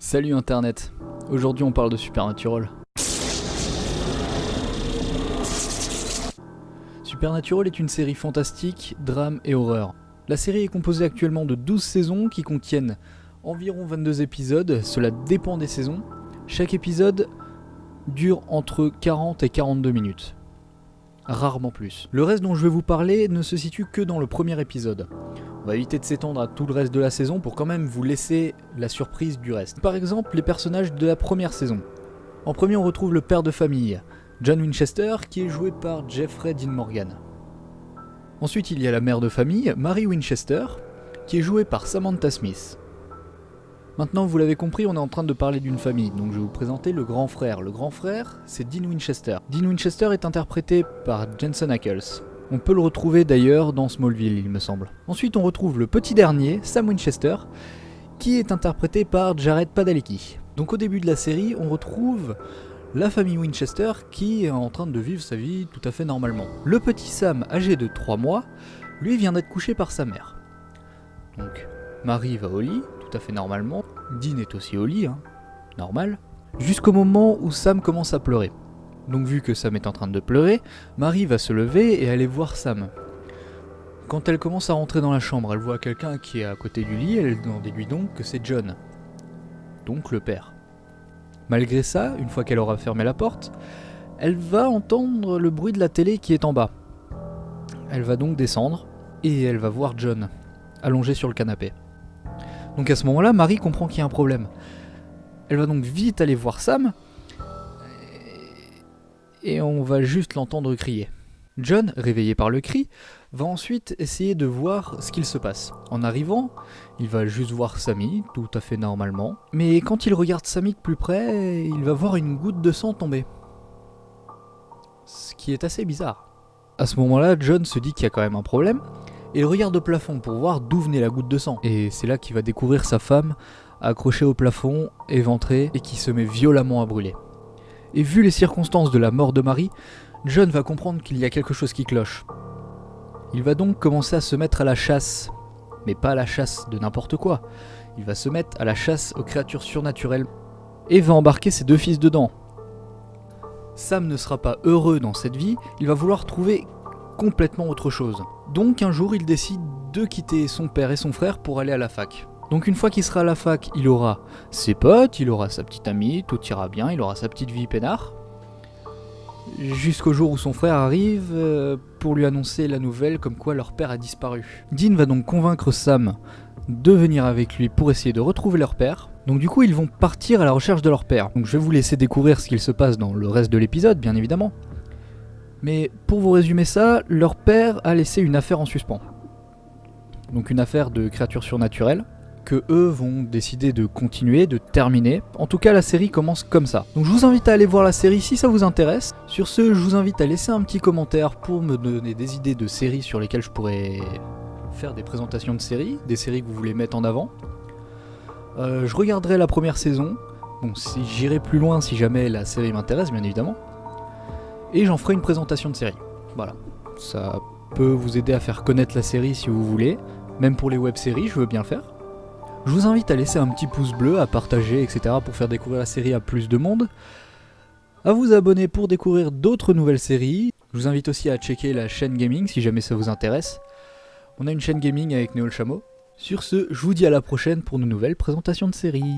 Salut Internet, aujourd'hui on parle de Supernatural. Supernatural est une série fantastique, drame et horreur. La série est composée actuellement de 12 saisons qui contiennent environ 22 épisodes, cela dépend des saisons. Chaque épisode dure entre 40 et 42 minutes. Rarement plus. Le reste dont je vais vous parler ne se situe que dans le premier épisode. On va éviter de s'étendre à tout le reste de la saison pour quand même vous laisser la surprise du reste. Par exemple, les personnages de la première saison. En premier, on retrouve le père de famille, John Winchester, qui est joué par Jeffrey Dean Morgan. Ensuite, il y a la mère de famille, Mary Winchester, qui est jouée par Samantha Smith. Maintenant, vous l'avez compris, on est en train de parler d'une famille, donc je vais vous présenter le grand frère. Le grand frère, c'est Dean Winchester. Dean Winchester est interprété par Jensen Ackles. On peut le retrouver d'ailleurs dans Smallville, il me semble. Ensuite, on retrouve le petit dernier, Sam Winchester, qui est interprété par Jared Padalecki. Donc au début de la série, on retrouve la famille Winchester qui est en train de vivre sa vie tout à fait normalement. Le petit Sam, âgé de 3 mois, lui vient d'être couché par sa mère. Donc Marie va au lit, tout à fait normalement. Dean est aussi au lit, normal. Jusqu'au moment où Sam commence à pleurer. Donc vu que Sam est en train de pleurer, Marie va se lever et aller voir Sam. Quand elle commence à rentrer dans la chambre, elle voit quelqu'un qui est à côté du lit, elle en déduit donc que c'est John. Donc le père. Malgré ça, une fois qu'elle aura fermé la porte, elle va entendre le bruit de la télé qui est en bas. Elle va donc descendre et elle va voir John, allongé sur le canapé. Donc à ce moment-là, Marie comprend qu'il y a un problème. Elle va donc vite aller voir Sam, et on va juste l'entendre crier. John, réveillé par le cri, va ensuite essayer de voir ce qu'il se passe. En arrivant, il va juste voir Sammy, tout à fait normalement. Mais quand il regarde Sammy de plus près, il va voir une goutte de sang tomber. Ce qui est assez bizarre. À ce moment-là, John se dit qu'il y a quand même un problème, et il regarde au plafond pour voir d'où venait la goutte de sang. Et c'est là qu'il va découvrir sa femme, accrochée au plafond, éventrée, et qui se met violemment à brûler. Et vu les circonstances de la mort de Marie, John va comprendre qu'il y a quelque chose qui cloche. Il va donc commencer à se mettre à la chasse, mais pas à la chasse de n'importe quoi. Il va se mettre à la chasse aux créatures surnaturelles et va embarquer ses 2 fils dedans. Sam ne sera pas heureux dans cette vie, il va vouloir trouver complètement autre chose. Donc un jour il décide de quitter son père et son frère pour aller à la fac. Donc une fois qu'il sera à la fac, il aura ses potes, il aura sa petite amie, tout ira bien, il aura sa petite vie peinard. Jusqu'au jour où son frère arrive pour lui annoncer la nouvelle comme quoi leur père a disparu. Dean va donc convaincre Sam de venir avec lui pour essayer de retrouver leur père. Donc du coup ils vont partir à la recherche de leur père. Donc je vais vous laisser découvrir ce qu'il se passe dans le reste de l'épisode, bien évidemment. Mais pour vous résumer ça, leur père a laissé une affaire en suspens. Donc une affaire de créatures surnaturelles, que eux vont décider de continuer, de terminer. En tout cas, la série commence comme ça. Donc je vous invite à aller voir la série si ça vous intéresse. Sur ce, je vous invite à laisser un petit commentaire pour me donner des idées de séries sur lesquelles je pourrais faire des présentations de séries, des séries que vous voulez mettre en avant. Je regarderai la première saison. Bon, si j'irai plus loin si jamais la série m'intéresse, bien évidemment. Et j'en ferai une présentation de série. Voilà. Ça peut vous aider à faire connaître la série si vous voulez. Même pour les web-séries, je veux bien le faire. Je vous invite à laisser un petit pouce bleu, à partager, etc. pour faire découvrir la série à plus de monde. À vous abonner pour découvrir d'autres nouvelles séries. Je vous invite aussi à checker la chaîne gaming si jamais ça vous intéresse. On a une chaîne gaming avec Néo le Chameau. Sur ce, je vous dis à la prochaine pour de nouvelles présentations de séries.